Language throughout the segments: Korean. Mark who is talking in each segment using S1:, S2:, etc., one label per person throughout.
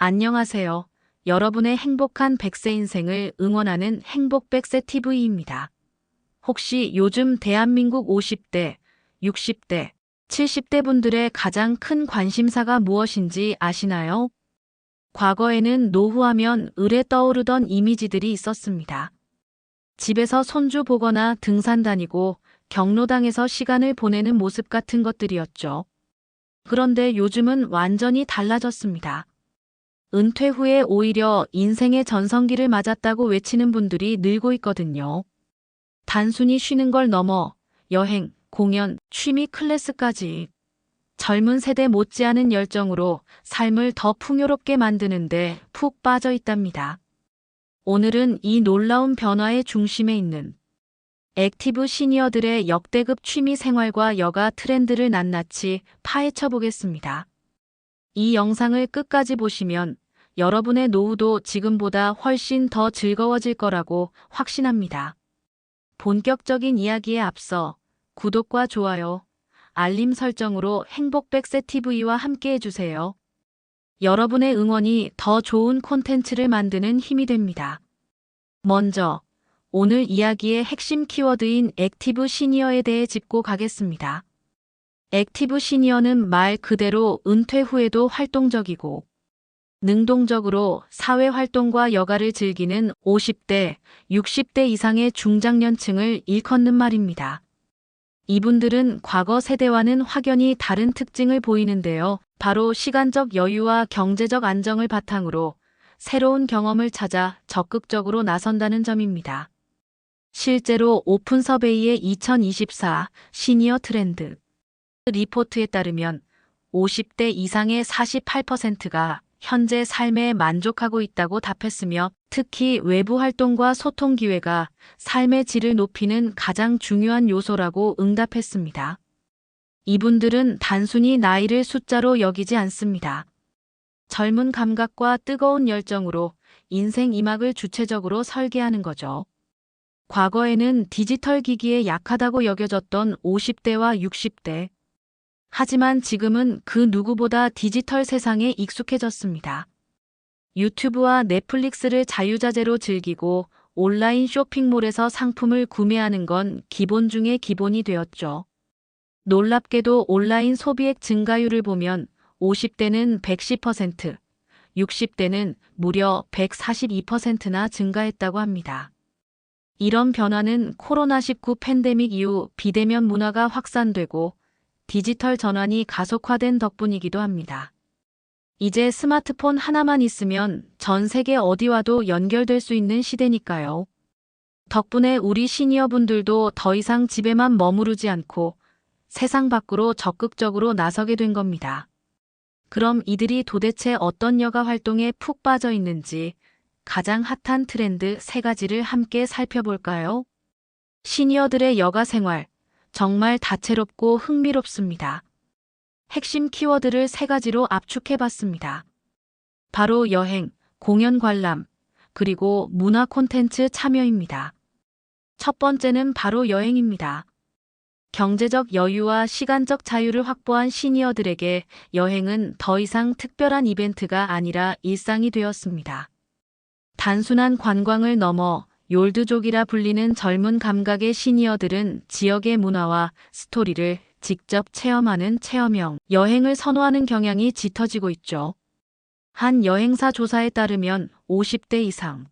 S1: 안녕하세요. 여러분의 행복한 100세 인생을 응원하는 행복 100세 TV입니다. 혹시 요즘 대한민국 50대, 60대, 70대 분들의 가장 큰 관심사가 무엇인지 아시나요? 과거에는 노후하면 을에 떠오르던 이미지들이 있었습니다. 집에서 손주 보거나 등산 다니고 경로당에서 시간을 보내는 모습 같은 것들이었죠. 그런데 요즘은 완전히 달라졌습니다. 은퇴 후에 오히려 인생의 전성기를 맞았다고 외치는 분들이 늘고 있거든요. 단순히 쉬는 걸 넘어 여행, 공연, 취미 클래스까지 젊은 세대 못지않은 열정으로 삶을 더 풍요롭게 만드는데 푹 빠져 있답니다. 오늘은 이 놀라운 변화의 중심에 있는 액티브 시니어들의 역대급 취미 생활과 여가 트렌드를 낱낱이 파헤쳐 보겠습니다. 이 영상을 끝까지 보시면 여러분의 노후도 지금보다 훨씬 더 즐거워질 거라고 확신합니다. 본격적인 이야기에 앞서 구독과 좋아요, 알림 설정으로 행복 100세 TV와 함께 해주세요. 여러분의 응원이 더 좋은 콘텐츠를 만드는 힘이 됩니다. 먼저 오늘 이야기의 핵심 키워드인 액티브 시니어에 대해 짚고 가겠습니다. 액티브 시니어는 말 그대로 은퇴 후에도 활동적이고 능동적으로 사회활동과 여가를 즐기는 50대, 60대 이상의 중장년층을 일컫는 말입니다. 이분들은 과거 세대와는 확연히 다른 특징을 보이는데요. 바로 시간적 여유와 경제적 안정을 바탕으로 새로운 경험을 찾아 적극적으로 나선다는 점입니다. 실제로 오픈 서베이의 2024 시니어 트렌드 리포트에 따르면 50대 이상의 48%가 현재 삶에 만족하고 있다고 답했으며 특히 외부 활동과 소통 기회가 삶의 질을 높이는 가장 중요한 요소라고 응답했습니다. 이분들은 단순히 나이를 숫자로 여기지 않습니다. 젊은 감각과 뜨거운 열정으로 인생 이막을 주체적으로 설계하는 거죠. 과거에는 디지털 기기에 약하다고 여겨졌던 50대와 60대. 하지만 지금은 그 누구보다 디지털 세상에 익숙해졌습니다. 유튜브와 넷플릭스를 자유자재로 즐기고 온라인 쇼핑몰에서 상품을 구매하는 건 기본 중의 기본이 되었죠. 놀랍게도 온라인 소비액 증가율을 보면 50대는 110%, 60대는 무려 142%나 증가했다고 합니다. 이런 변화는 코로나19 팬데믹 이후 비대면 문화가 확산되고 디지털 전환이 가속화된 덕분이기도 합니다. 이제 스마트폰 하나만 있으면 전 세계 어디와도 연결될 수 있는 시대니까요. 덕분에 우리 시니어분들도 더 이상 집에만 머무르지 않고 세상 밖으로 적극적으로 나서게 된 겁니다. 그럼 이들이 도대체 어떤 여가 활동에 푹 빠져 있는지 가장 핫한 트렌드 3가지를 함께 살펴볼까요? 시니어들의 여가 생활, 정말 다채롭고 흥미롭습니다. 핵심 키워드를 3가지로 압축해봤습니다. 바로 여행, 공연 관람, 그리고 문화 콘텐츠 참여입니다. 첫 번째는 바로 여행입니다. 경제적 여유와 시간적 자유를 확보한 시니어들에게 여행은 더 이상 특별한 이벤트가 아니라 일상이 되었습니다. 단순한 관광을 넘어 욜드족이라 불리는 젊은 감각의 시니어들은 지역의 문화와 스토리를 직접 체험하는 체험형 여행을 선호하는 경향이 짙어지고 있죠. 한 여행사 조사에 따르면 50대 이상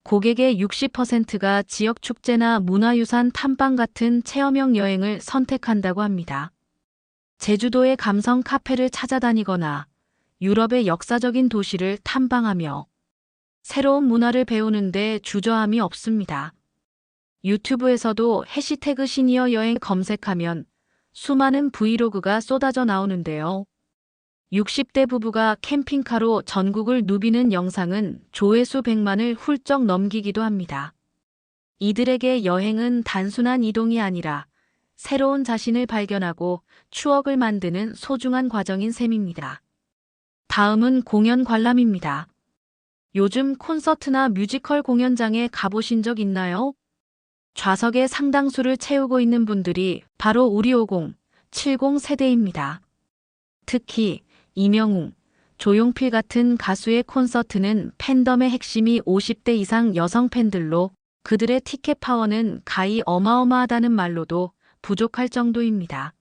S1: 고객의 60%가 지역 축제나 문화유산 탐방 같은 체험형 여행을 선택한다고 합니다. 제주도의 감성 카페를 찾아다니거나 유럽의 역사적인 도시를 탐방하며 새로운 문화를 배우는데 주저함이 없습니다. 유튜브에서도 해시태그 시니어 여행 검색하면 수많은 브이로그가 쏟아져 나오는데요. 60대 부부가 캠핑카로 전국을 누비는 영상은 조회수 100만을 훌쩍 넘기기도 합니다. 이들에게 여행은 단순한 이동이 아니라 새로운 자신을 발견하고 추억을 만드는 소중한 과정인 셈입니다. 다음은 공연 관람입니다. 요즘 콘서트나 뮤지컬 공연장에 가보신 적 있나요? 좌석의 상당수를 채우고 있는 분들이 바로 우리 50, 70 세대입니다. 특히 이명웅, 조용필 같은 가수의 콘서트는 팬덤의 핵심이 50대 이상 여성 팬들로 그들의 티켓 파워는 가히 어마어마하다는 말로도 부족할 정도입니다.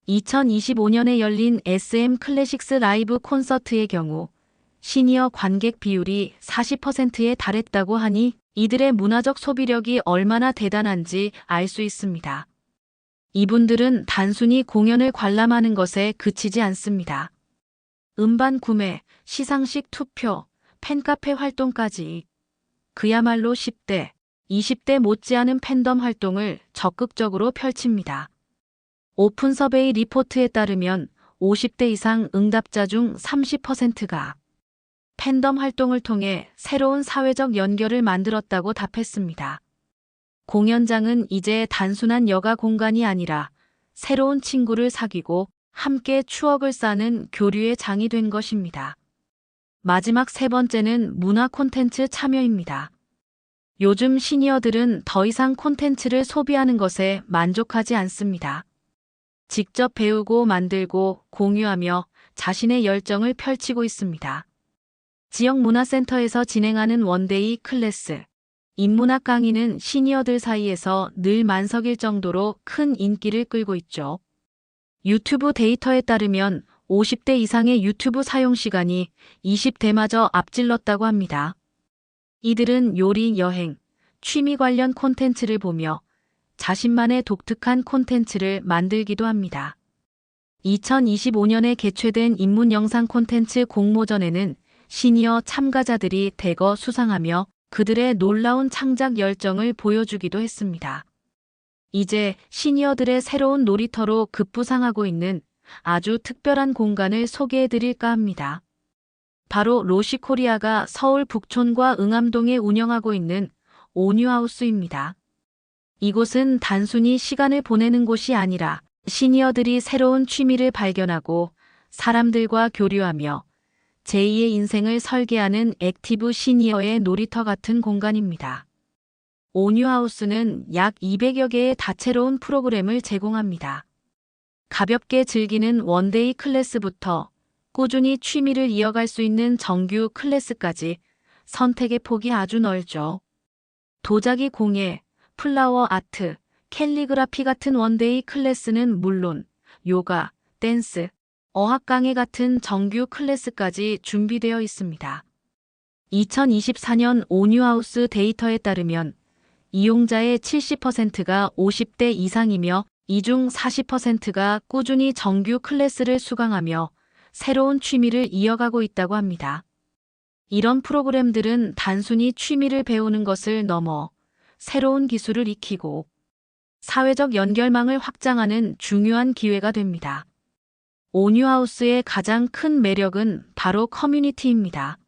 S1: 2025년에 열린 SM 클래식스 라이브 콘서트의 경우 시니어 관객 비율이 40%에 달했다고 하니 이들의 문화적 소비력이 얼마나 대단한지 알 수 있습니다. 이분들은 단순히 공연을 관람하는 것에 그치지 않습니다. 음반 구매, 시상식 투표, 팬카페 활동까지 그야말로 10대, 20대 못지않은 팬덤 활동을 적극적으로 펼칩니다. 오픈 서베이 리포트에 따르면 50대 이상 응답자 중 30%가 팬덤 활동을 통해 새로운 사회적 연결을 만들었다고 답했습니다. 공연장은 이제 단순한 여가 공간이 아니라 새로운 친구를 사귀고 함께 추억을 쌓는 교류의 장이 된 것입니다. 마지막 세 번째는 문화 콘텐츠 참여입니다. 요즘 시니어들은 더 이상 콘텐츠를 소비하는 것에 만족하지 않습니다. 직접 배우고 만들고 공유하며 자신의 열정을 펼치고 있습니다. 지역 문화센터에서 진행하는 원데이 클래스, 인문학 강의는 시니어들 사이에서 늘 만석일 정도로 큰 인기를 끌고 있죠. 유튜브 데이터에 따르면 50대 이상의 유튜브 사용 시간이 20대마저 앞질렀다고 합니다. 이들은 요리, 여행, 취미 관련 콘텐츠를 보며 자신만의 독특한 콘텐츠를 만들기도 합니다. 2025년에 개최된 입문 영상 콘텐츠 공모전에는 시니어 참가자들이 대거 수상하며 그들의 놀라운 창작 열정을 보여주기도 했습니다. 이제 시니어들의 새로운 놀이터로 급부상하고 있는 아주 특별한 공간을 소개해드릴까 합니다. 바로 로시코리아가 서울 북촌과 응암동에 운영하고 있는 온유하우스입니다. 이곳은 단순히 시간을 보내는 곳이 아니라 시니어들이 새로운 취미를 발견하고 사람들과 교류하며 제2의 인생을 설계하는 액티브 시니어의 놀이터 같은 공간입니다. 온유하우스는 약 200여 개의 다채로운 프로그램을 제공합니다. 가볍게 즐기는 원데이 클래스부터 꾸준히 취미를 이어갈 수 있는 정규 클래스까지 선택의 폭이 아주 넓죠. 도자기 공예, 플라워 아트, 캘리그라피 같은 원데이 클래스는 물론 요가, 댄스, 어학 강의 같은 정규 클래스까지 준비되어 있습니다. 2024년 온유하우스 데이터에 따르면 이용자의 70%가 50대 이상이며 이 중 40%가 꾸준히 정규 클래스를 수강하며 새로운 취미를 이어가고 있다고 합니다. 이런 프로그램들은 단순히 취미를 배우는 것을 넘어 새로운 기술을 익히고 사회적 연결망을 확장하는 중요한 기회가 됩니다. 온유하우스의 가장 큰 매력은 바로 커뮤니티입니다.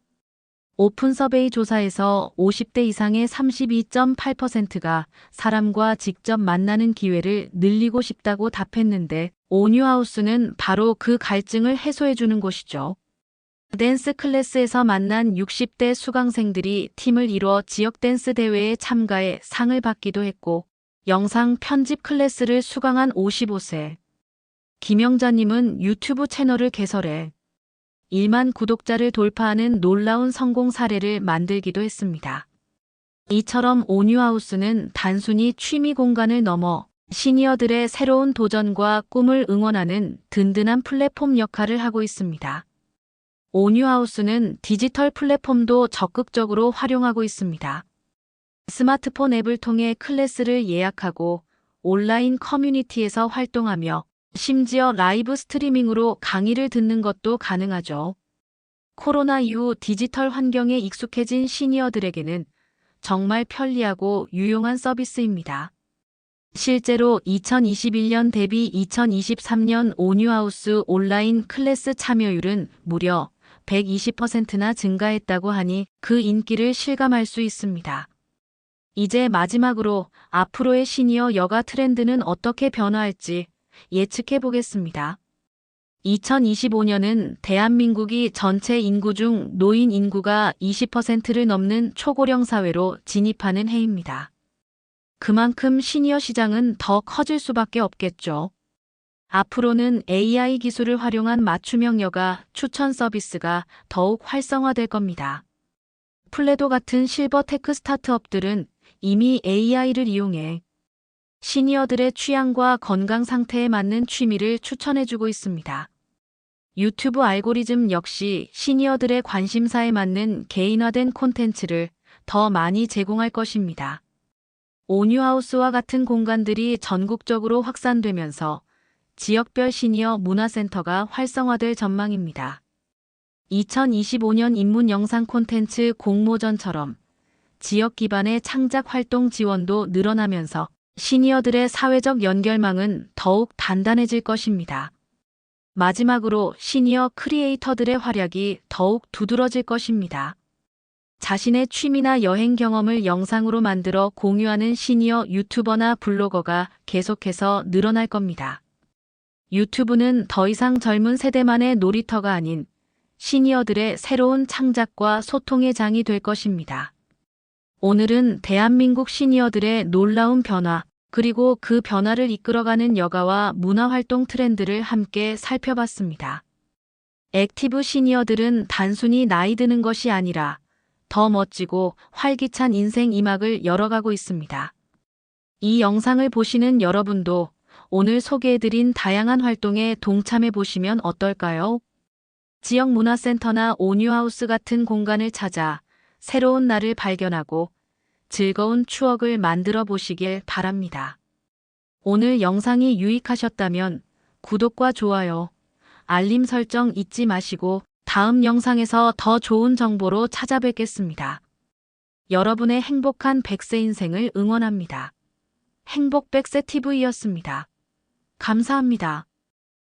S1: 오픈 서베이 조사에서 50대 이상의 32.8%가 사람과 직접 만나는 기회를 늘리고 싶다고 답했는데 온유하우스는 바로 그 갈증을 해소해주는 곳이죠. 댄스 클래스에서 만난 60대 수강생들이 팀을 이루어 지역 댄스 대회에 참가해 상을 받기도 했고 영상 편집 클래스를 수강한 55세 김영자님은 유튜브 채널을 개설해 1만 구독자를 돌파하는 놀라운 성공 사례를 만들기도 했습니다. 이처럼 온유하우스는 단순히 취미 공간을 넘어 시니어들의 새로운 도전과 꿈을 응원하는 든든한 플랫폼 역할을 하고 있습니다. 온유하우스는 디지털 플랫폼도 적극적으로 활용하고 있습니다. 스마트폰 앱을 통해 클래스를 예약하고 온라인 커뮤니티에서 활동하며 심지어 라이브 스트리밍으로 강의를 듣는 것도 가능하죠. 코로나 이후 디지털 환경에 익숙해진 시니어들에게는 정말 편리하고 유용한 서비스입니다. 실제로 2021년 대비 2023년 온유하우스 온라인 클래스 참여율은 무려 120%나 증가했다고 하니 그 인기를 실감할 수 있습니다. 이제 마지막으로 앞으로의 시니어 여가 트렌드는 어떻게 변화할지 예측해 보겠습니다. 2025년은 대한민국이 전체 인구 중 노인 인구가 20%를 넘는 초고령 사회로 진입하는 해입니다. 그만큼 시니어 시장은 더 커질 수밖에 없겠죠. 앞으로는 AI 기술을 활용한 맞춤형 여가 추천 서비스가 더욱 활성화될 겁니다. 플레도 같은 실버 테크 스타트업들은 이미 AI를 이용해 시니어들의 취향과 건강 상태에 맞는 취미를 추천해주고 있습니다. 유튜브 알고리즘 역시 시니어들의 관심사에 맞는 개인화된 콘텐츠를 더 많이 제공할 것입니다. 오뉴하우스와 같은 공간들이 전국적으로 확산되면서 지역별 시니어 문화센터가 활성화될 전망입니다. 2025년 입문 영상 콘텐츠 공모전처럼 지역 기반의 창작 활동 지원도 늘어나면서 시니어들의 사회적 연결망은 더욱 단단해질 것입니다. 마지막으로 시니어 크리에이터들의 활약이 더욱 두드러질 것입니다. 자신의 취미나 여행 경험을 영상으로 만들어 공유하는 시니어 유튜버나 블로거가 계속해서 늘어날 겁니다. 유튜브는 더 이상 젊은 세대만의 놀이터가 아닌 시니어들의 새로운 창작과 소통의 장이 될 것입니다. 오늘은 대한민국 시니어들의 놀라운 변화, 그리고 그 변화를 이끌어가는 여가와 문화활동 트렌드를 함께 살펴봤습니다. 액티브 시니어들은 단순히 나이 드는 것이 아니라 더 멋지고 활기찬 인생 이막을 열어가고 있습니다. 이 영상을 보시는 여러분도 오늘 소개해드린 다양한 활동에 동참해 보시면 어떨까요? 지역 문화센터나 오뉴하우스 같은 공간을 찾아 새로운 나를 발견하고 즐거운 추억을 만들어 보시길 바랍니다. 오늘 영상이 유익하셨다면 구독과 좋아요, 알림 설정 잊지 마시고 다음 영상에서 더 좋은 정보로 찾아뵙겠습니다. 여러분의 행복한 100세 인생을 응원합니다. 행복 100세 TV였습니다. 감사합니다.